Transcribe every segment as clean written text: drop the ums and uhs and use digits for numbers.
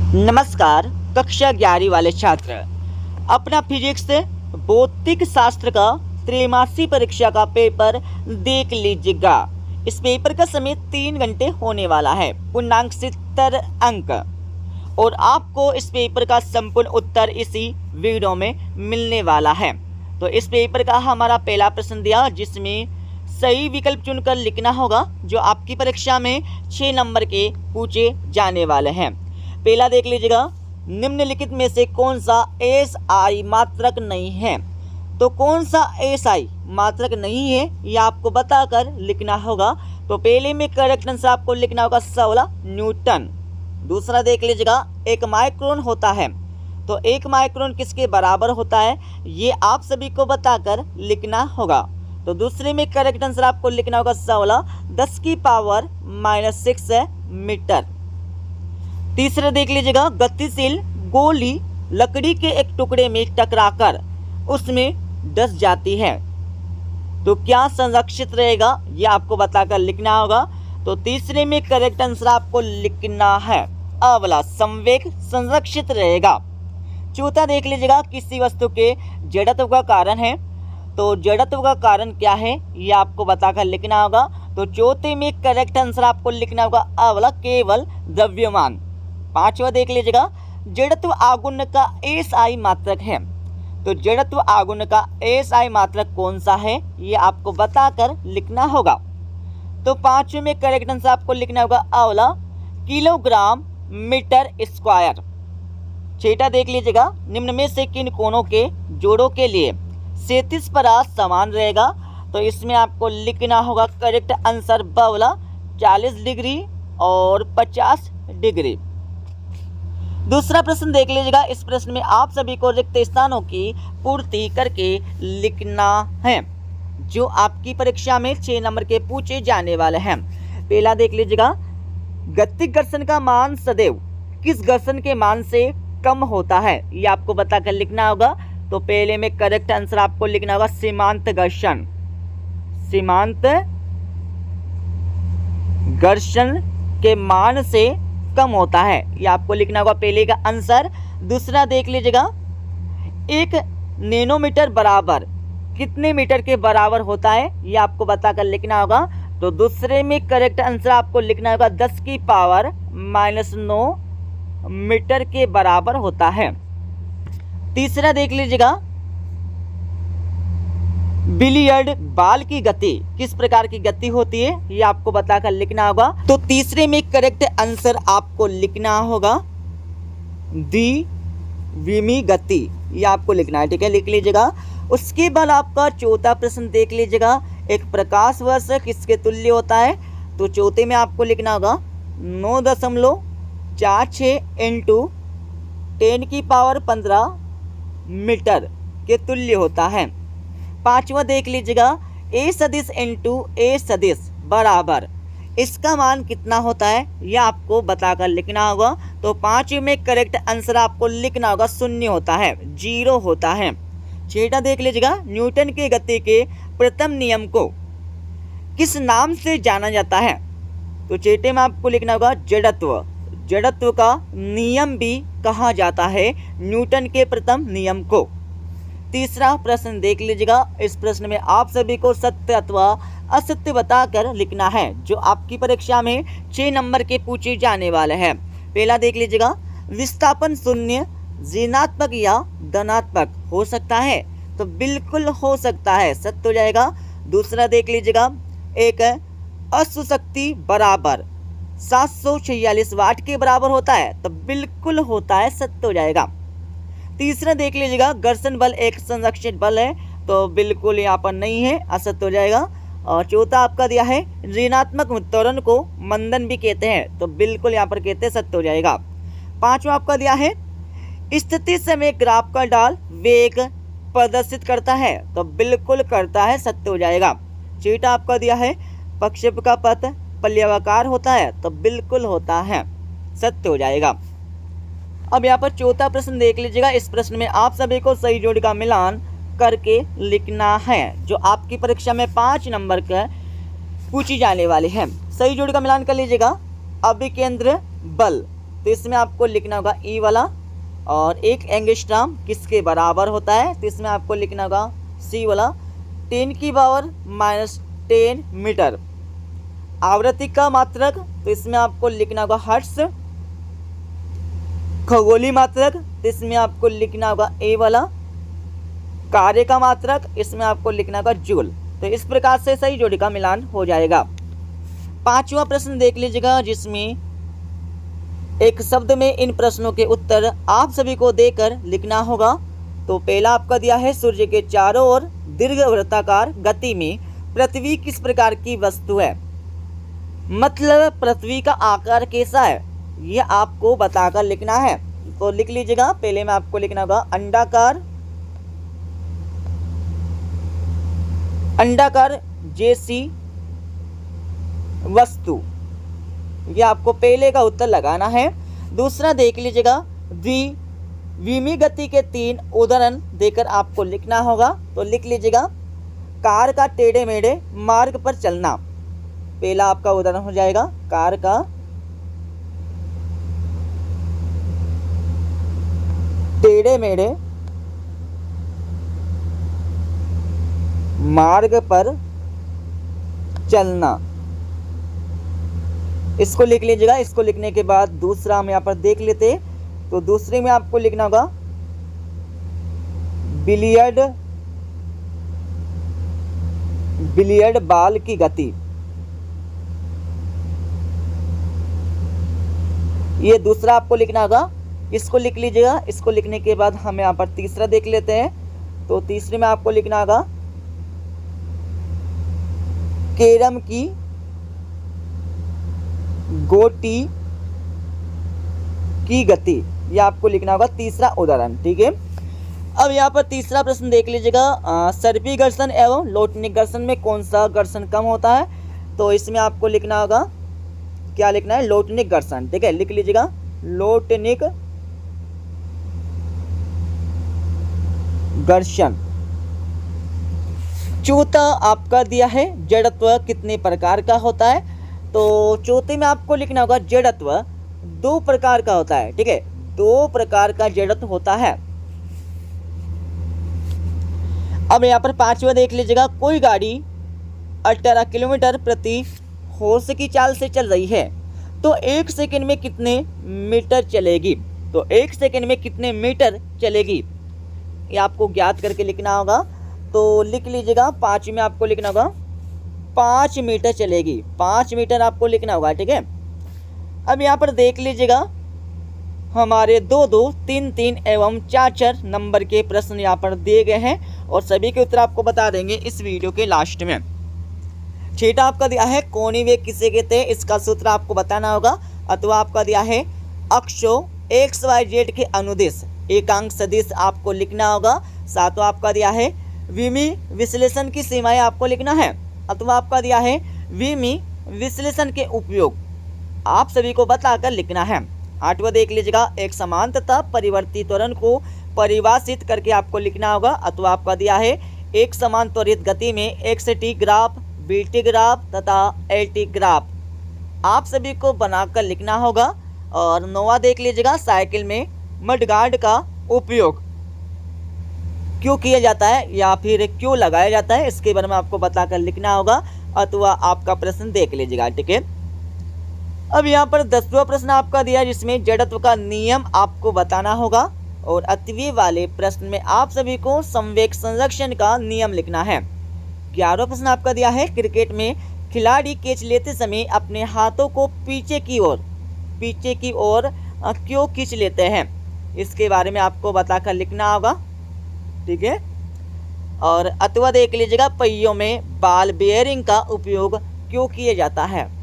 नमस्कार कक्षा 11 वाले छात्र, अपना फिजिक्स भौतिक शास्त्र का त्रैमासिक परीक्षा का पेपर देख लीजिएगा। इस पेपर का समय 3 घंटे होने वाला है, पूर्णांक 70 अंक, और आपको इस पेपर का संपूर्ण उत्तर इसी वीडियो में मिलने वाला है। तो इस पेपर का हमारा पहला प्रश्न दिया, जिसमें सही विकल्प चुनकर लिखना होगा, जो आपकी परीक्षा में 6 नंबर के पूछे जाने वाले हैं। पहला देख लीजिएगा, निम्नलिखित में से कौन सा एसआई मात्रक नहीं है। तो कौन सा एसआई मात्रक नहीं है यह आपको बताकर लिखना होगा। तो पहले में करेक्ट आंसर आपको लिखना होगा 16 न्यूटन। दूसरा देख लीजिएगा, 1 माइक्रोन होता है। तो 1 माइक्रोन किसके बराबर होता है ये आप सभी को बताकर लिखना होगा। तो दूसरे में करेक्ट आंसर आपको लिखना होगा 16 10⁻⁻6 मीटर। तीसरा देख लीजिएगा, गतिशील गोली लकड़ी के एक टुकड़े में टकराकर उसमें डस जाती है, तो क्या संरक्षित रहेगा यह आपको बताकर लिखना होगा। तो तीसरे में करेक्ट आंसर आपको लिखना है अगला संवेग संरक्षित रहेगा। चौथा देख लीजिएगा, किसी वस्तु के जड़त्व का कारण है। तो जड़त्व का कारण क्या है यह आपको बताकर लिखना होगा। तो चौथे में करेक्ट आंसर आपको लिखना होगा अगला केवल द्रव्यमान। पांचवा देख लीजिएगा, जड़त्व आघूर्ण का एसआई मात्रक है। तो जड़त्व आघूर्ण का एसआई मात्रक कौन सा है ये आपको बताकर लिखना होगा। तो पांचवें में करेक्ट आंसर आपको लिखना होगा अगला किलोग्राम मीटर स्क्वायर। छठा देख लीजिएगा, निम्न में से किन कोणों के जोड़ों के लिए 37 परास समान रहेगा। तो इसमें आपको लिखना होगा करेक्ट आंसर बवला 40 डिग्री और 50 डिग्री। दूसरा प्रश्न देख लीजिएगा, इस प्रश्न में आप सभी को रिक्त स्थानों की पूर्ति करके लिखना है, जो आपकी परीक्षा में 6 नंबर के पूछे जाने वाले हैं। पहला देख लीजिएगा, गतिक घर्षण का मान सदैव किस घर्षण के मान से कम होता है ये आपको बताकर लिखना होगा। तो पहले में करेक्ट आंसर आपको लिखना होगा सीमांत घर्षण। सीमांत घर्षण के मान से कम होता है ये आपको लिखना होगा पहले का आंसर। दूसरा देख लीजिएगा, 1 नैनोमीटर बराबर कितने मीटर के बराबर होता है ये आपको बताकर लिखना होगा। तो दूसरे में करेक्ट आंसर आपको लिखना होगा 10⁻⁹ मीटर के बराबर होता है। तीसरा देख लीजिएगा, बिलियर्ड बाल की गति किस प्रकार की गति होती है ये आपको बताकर लिखना होगा। तो तीसरे में करेक्ट आंसर आपको लिखना होगा द्विविमी गति, ये आपको लिखना है, ठीक है, लिख लीजिएगा। उसके बाद आपका चौथा प्रश्न देख लीजिएगा, एक प्रकाश वर्ष किसके तुल्य होता है। तो चौथे में आपको लिखना होगा 9.46 × 10⁻15 मीटर के तुल्य होता है। पांचवा देख लीजिएगा, a सदिश × a सदिश बराबर इसका मान कितना होता है यह आपको बताकर लिखना होगा। तो पांचवें में करेक्ट आंसर आपको लिखना होगा 0 होता है, 0 होता है। छठा देख लीजिएगा, न्यूटन के गति के प्रथम नियम को किस नाम से जाना जाता है। तो छठे में आपको लिखना होगा जड़त्व। जड़त्व का नियम भी कहा जाता है न्यूटन के प्रथम नियम को। तीसरा प्रश्न देख लीजिएगा, इस प्रश्न में आप सभी को सत्य अथवा असत्य बताकर लिखना है, जो आपकी परीक्षा में 6 नंबर के पूछे जाने वाले हैं। पहला देख लीजिएगा, विस्थापन शून्य ऋणात्मक या धनात्मक हो सकता है। तो बिल्कुल हो सकता है, सत्य हो जाएगा। दूसरा देख लीजिएगा, एक अश्व शक्ति बराबर 746 वाट के बराबर होता है। तो बिल्कुल होता है, सत्य हो जाएगा। तीसरा देख लीजिएगा, घर्षण बल एक संरक्षित बल है। तो बिल्कुल यहाँ पर नहीं है, असत्य हो जाएगा। और चौथा आपका दिया है ऋणात्मक त्वरण को मंदन भी कहते हैं। तो बिल्कुल यहाँ पर कहते हैं, सत्य हो जाएगा। पांचवा आपका दिया है स्थिति समय ग्राफ का ढाल वेग प्रदर्शित करता है। तो बिल्कुल करता है, सत्य हो जाएगा। छठा आपका दिया है प्रक्षेप का पथ पल्यवाकार होता है। तो बिल्कुल होता है, सत्य हो जाएगा। अब यहाँ पर चौथा प्रश्न देख लीजिएगा, इस प्रश्न में आप सभी को सही जोड़ी का मिलान करके लिखना है, जो आपकी परीक्षा में 5 नंबर का पूछी जाने वाली है। सही जोड़ी का मिलान कर लीजिएगा। अभिकेंद्र बल तो इसमें आपको लिखना होगा ई वाला। और 1 एंगस्ट्रॉम किसके बराबर होता है, तो इसमें आपको लिखना होगा सी वाला 10⁻⁻10 मीटर। आवृत्ति का मात्रक, तो इसमें आपको लिखना होगा हर्ट्ज। खगोलीय मात्रक, तो इसमें आपको लिखना होगा ए वाला। कार्य का मात्रक, इसमें आपको लिखना होगा जूल। तो इस प्रकार से सही जोड़ी का मिलान हो जाएगा। 5वां प्रश्न देख लीजिएगा, जिसमें एक शब्द में इन प्रश्नों के उत्तर आप सभी को देकर लिखना होगा। तो पहला आपका दिया है, सूर्य के चारों ओर दीर्घवृत्ताकार गति में पृथ्वी किस प्रकार की वस्तु है। मतलब पृथ्वी का आकार कैसा है, यह आपको बताकर लिखना है। तो लिख लीजिएगा, पहले में आपको लिखना होगा अंडाकार जैसी वस्तु, ये आपको पहले का उत्तर लगाना है। दूसरा देख लीजिएगा, द्विविमी गति के 3 उदाहरण देकर आपको लिखना होगा। तो लिख लीजिएगा, कार का टेढ़े मेढ़े मार्ग पर चलना, पहला आपका उदाहरण हो जाएगा। कार का टेढ़े मेढ़े मार्ग पर चलना, इसको लिख लीजिएगा। इसको लिखने के बाद दूसरा हम यहाँ पर देख लेते। तो दूसरे में आपको लिखना होगा बिलियर्ड बॉल की गति, ये दूसरा आपको लिखना होगा। इसको लिख लीजिएगा। इसको लिखने के बाद हम यहाँ पर तीसरा देख लेते हैं। तो तीसरे में आपको लिखना होगा कैरम की गोटी की गति, यह आपको लिखना होगा तीसरा उदाहरण। ठीक है, अब यहाँ पर तीसरा प्रश्न देख लीजिएगा, सर्पी घर्षण एवं लोटनिक घर्षण में कौन सा घर्षण कम होता है। तो इसमें आपको लिखना होगा, क्या लिखना है, लोटनिक घर्षण। ठीक है, लिख लीजिएगा लोटनिक घर्षण। चौथा आपका दिया है, जड़त्व कितने प्रकार का होता है। तो चौथे में आपको लिखना होगा जड़त्व 2 प्रकार का होता है। ठीक है, 2 प्रकार का जड़त्व होता है। अब यहाँ पर 5वां देख लीजिएगा, कोई गाड़ी 18 किलोमीटर प्रति होर्स की चाल से चल रही है, तो 1 सेकंड में कितने मीटर चलेगी। तो 1 सेकंड में कितने मीटर चलेगी, ये आपको ज्ञात करके लिखना होगा। तो लिख लीजिएगा, 5 में आपको लिखना होगा 5 मीटर चलेगी, 5 मीटर आपको लिखना होगा। ठीक है, अब यहाँ पर देख लीजिएगा, हमारे 2-2, 3-3 एवं 4-4 नंबर के प्रश्न यहाँ पर दिए गए हैं और सभी के उत्तर आपको बता देंगे इस वीडियो के लास्ट में। छठा आपका दिया है, कोणीय वेग किसे कहते हैं, इसका सूत्र आपको बताना होगा। अथवा आपका दिया है, अक्षों XYZ के अनुदिश एकांक सदिश आपको लिखना होगा। सातवां आपका दिया है, विमी विश्लेषण की सीमाएं आपको लिखना है। अथवा आपका दिया है, विमी विश्लेषण के उपयोग आप सभी को बताकर लिखना है। 8वां देख लीजिएगा, एक समान तथा परिवर्ती त्वरण को परिभाषित करके आपको लिखना होगा। अथवा आपका दिया है, एक समान त्वरित गति में XT ग्राफ, BT ग्राफ तथा LT ग्राफ आप सभी को बनाकर लिखना होगा। और 9वां देख लीजिएगा, साइकिल में मडगार्ड का उपयोग क्यों किया जाता है या फिर क्यों लगाया जाता है, इसके बारे में आपको बताकर लिखना होगा। अथवा आपका प्रश्न देख लीजिएगा। ठीक है, अब यहाँ पर 10वां प्रश्न आपका दिया है, जिसमें जड़त्व का नियम आपको बताना होगा। और अतवी वाले प्रश्न में आप सभी को संवेग संरक्षण का नियम लिखना है। 11वां प्रश्न आपका दिया है, क्रिकेट में खिलाड़ी कैच लेते समय अपने हाथों को पीछे की ओर क्यों खींच लेते हैं, इसके बारे में आपको बताकर लिखना होगा। ठीक है, और अथवा देख लीजिएगा, पहियों में बॉल बेयरिंग का उपयोग क्यों किया जाता है।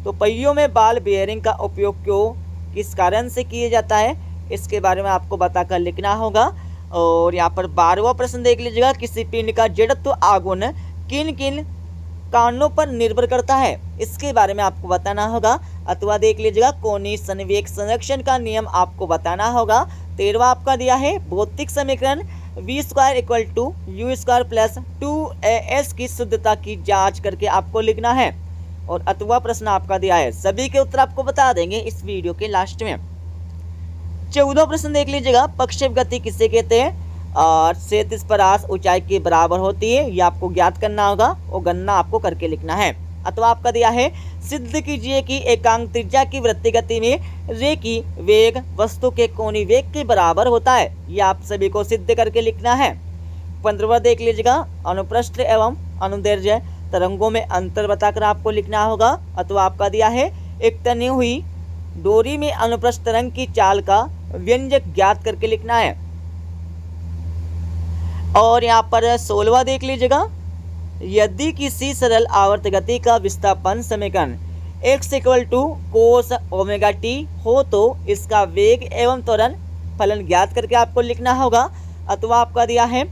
तो पहियों में बॉल बेयरिंग का उपयोग क्यों, किस कारण से किया जाता है, इसके बारे में आपको बताकर लिखना होगा। और यहाँ पर 12वां प्रश्न देख लीजिएगा, किसी पिंड का जड़त्व आघूर्ण किन किन कारणों पर निर्भर करता है, इसके बारे में आपको बताना होगा। अथवा देख लीजिएगा, कोणीय संवेग संरक्षण का नियम आपको बताना होगा। 13वां आपका दिया है, भौतिक समीकरण v² = u² + 2as की शुद्धता की जांच करके आपको लिखना है। और अथवा प्रश्न आपका दिया है, सभी के उत्तर आपको बता देंगे इस वीडियो के लास्ट में। 14वां प्रश्न देख लीजिएगा, प्रक्षेप गति किसे कहते हैं? और 37 परास ऊंचाई के बराबर होती है, ये आपको ज्ञात करना होगा और गणना आपको करके लिखना है। अथवा आपका दिया है, सिद्ध कीजिए कि एकांक त्रिज्या की वृत्तीय गति में रे की वेग वस्तु के कोणीय वेग के बराबर होता है, ये आप सभी को सिद्ध करके लिखना है। 15वां देख लीजिएगा, अनुप्रस्थ एवं अनुदैर्ध्य तरंगों में अंतर बताकर आपको लिखना होगा। अथवा आपका दिया है, एक तनी हुई डोरी में अनुप्रस्थ तरंग की चाल का व्यंजक ज्ञात करके लिखना है। और यहाँ पर 16वां देख लीजिएगा, यदि किसी सरल आवर्त गति का विस्थापन समीकरण x = cos ओमेगा t हो तो इसका वेग एवं त्वरण फलन ज्ञात करके आपको लिखना होगा। अथवा आपका दिया है,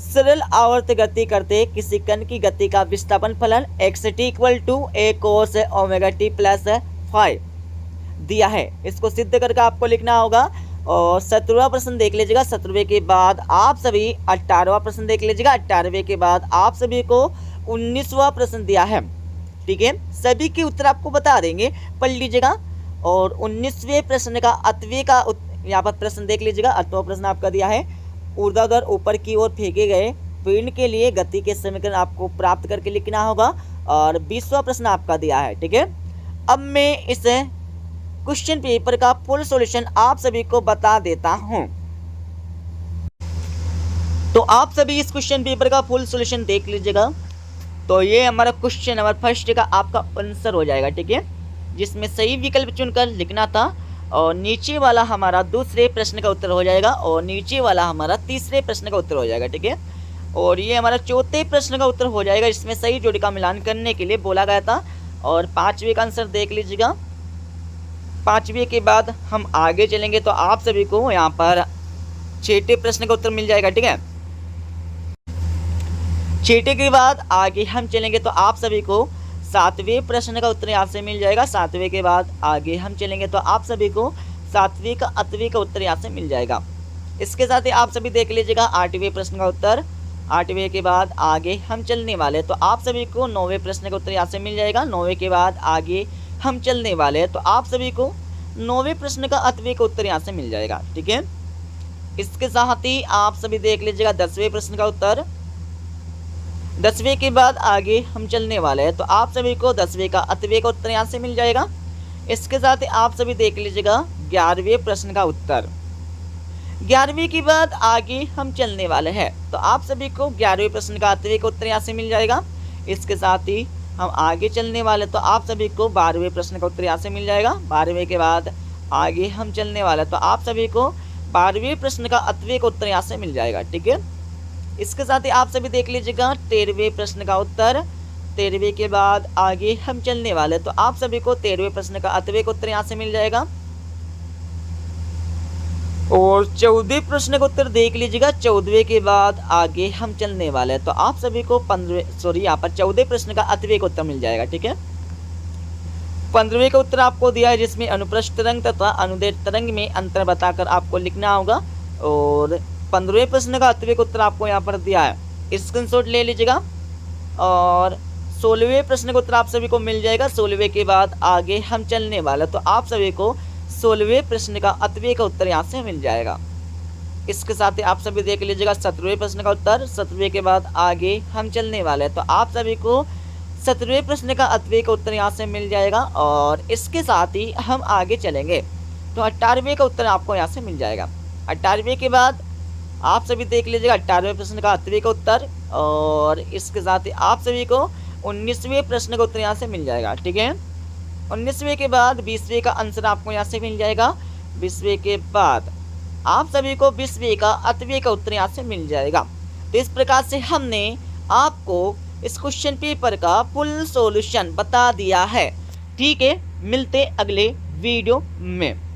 सरल आवर्त गति करते किसी कण की गति का विस्थापन फलन xt = a cos omega t + 5 दिया है, इसको सिद्ध करके आपको लिखना होगा। और 17वां प्रश्न देख लीजिएगा, 17वें के बाद आप सभी 18वां प्रश्न देख लीजिएगा, 18वें के बाद आप सभी को 19वां प्रश्न दिया है। ठीक है, सभी के उत्तर आपको बता देंगे, पढ़ लीजिएगा। और 19वें प्रश्न का अतवे का यहाँ पर प्रश्न देख लीजिएगा। 8वां प्रश्न आपका दिया है, ऊर्ध्वाधर ऊपर की ओर फेंके गए पिंड के लिए गति के समीकरण आपको प्राप्त करके लिखना होगा। और 20वां प्रश्न आपका दिया है। ठीक है, अब मैं इस क्वेश्चन पेपर का फुल सॉल्यूशन आप सभी को बता देता हूं। तो आप सभी इस क्वेश्चन पेपर का फुल सॉल्यूशन देख लीजिएगा। तो ये हमारा क्वेश्चन नंबर फर्स्ट का आपका आंसर हो जाएगा। ठीक है, जिसमें सही विकल्प चुनकर लिखना था। और नीचे वाला हमारा दूसरे प्रश्न का उत्तर हो जाएगा और नीचे वाला हमारा तीसरे प्रश्न का उत्तर हो जाएगा। ठीक है, और ये हमारा चौथे प्रश्न का उत्तर हो जाएगा, इसमें सही जोड़ी का मिलान करने के लिए बोला गया था। और 5वें का आंसर देख लीजिएगा। 5वें के बाद हम आगे चलेंगे तो आप सभी को यहाँ पर 6ठे प्रश्न का उत्तर मिल जाएगा। ठीक है, 6ठे के बाद आगे हम चलेंगे तो आप सभी को 7वें प्रश्न का उत्तर यहाँ से मिल जाएगा। 7वें के बाद आगे हम चलेंगे तो आप सभी को 7वें का 8वें का उत्तर यहाँ से मिल जाएगा। इसके साथ ही आप सभी देख लीजिएगा 8वें प्रश्न का उत्तर। 8वें के बाद आगे हम चलने वाले तो आप सभी को 9वें प्रश्न का उत्तर यहाँ से मिल जाएगा। 9वें के बाद आगे हम चलने वाले हैं तो आप सभी को 9वें प्रश्न का 8वें का उत्तर यहाँ से मिल जाएगा। ठीक है, इसके साथ ही आप सभी देख लीजिएगा 10वें प्रश्न का उत्तर। 10वें के बाद आगे हम चलने वाले हैं तो आप सभी को 10वें का 8वें का उत्तर यहाँ से मिल जाएगा। इसके साथ ही आप सभी देख लीजिएगा 11वें प्रश्न का उत्तर। 11वें के बाद आगे हम चलने वाले हैं तो आप सभी को 11वें प्रश्न का 8वें का उत्तर यहाँ से मिल जाएगा। इसके साथ ही हम आगे चलने वाले तो आप सभी को 12वें प्रश्न का उत्तर यहाँ से मिल जाएगा। 12वें के बाद आगे हम चलने वाले तो आप सभी को 12वें प्रश्न का 8वें का उत्तर यहाँ से मिल जाएगा। ठीक है, इसके साथ ही आप सभी देख लीजिएगा 13वें प्रश्न का उत्तर। 13वें के बाद आगे हम चलने वाले तो आप सभी को 13वें प्रश्न का 8वें का उत्तर यहाँ से मिल जाएगा। और 14वें प्रश्न का उत्तर देख लीजिएगा। 14वें के बाद आगे हम चलने वाले हैं तो आप सभी को 14वें प्रश्न का 8वें का उत्तर मिल जाएगा। ठीक है, 15वें का उत्तर आपको दिया है जिसमें अनुप्रस्थ तरंग तथा अनुदैर्ध्य तरंग में अंतर बताकर आपको लिखना होगा। और 15वें प्रश्न का 8वें का उत्तर आपको यहाँ पर दिया है, स्क्रीनशॉट ले लीजिएगा। और 16वें प्रश्न का उत्तर आप सभी को मिल जाएगा। 16वें के बाद आगे हम चलने वाले तो आप सभी को 16वें प्रश्न का 8वें का उत्तर यहाँ से मिल जाएगा। इसके साथ ही आप सभी देख लीजिएगा 17वें प्रश्न का उत्तर। 17वें के बाद आगे हम चलने वाले हैं तो आप सभी को 17वें प्रश्न का 8वें का उत्तर यहाँ से मिल जाएगा। और इसके साथ ही हम आगे चलेंगे तो 18वें का उत्तर आपको यहाँ से मिल जाएगा। 18वें के बाद आप सभी देख लीजिएगा 18वें प्रश्न का 8वें का उत्तर। और इसके साथ ही आप सभी को 19वें प्रश्न का उत्तर यहाँ से मिल जाएगा। ठीक है, 19वें के बाद 20वें का आंसर आपको यहाँ से मिल जाएगा। 20वें के बाद आप सभी को 20वें का 8वें का उत्तर यहाँ से मिल जाएगा। तो इस प्रकार से हमने आपको इस क्वेश्चन पेपर का फुल सॉल्यूशन बता दिया है। ठीक है, मिलते अगले वीडियो में।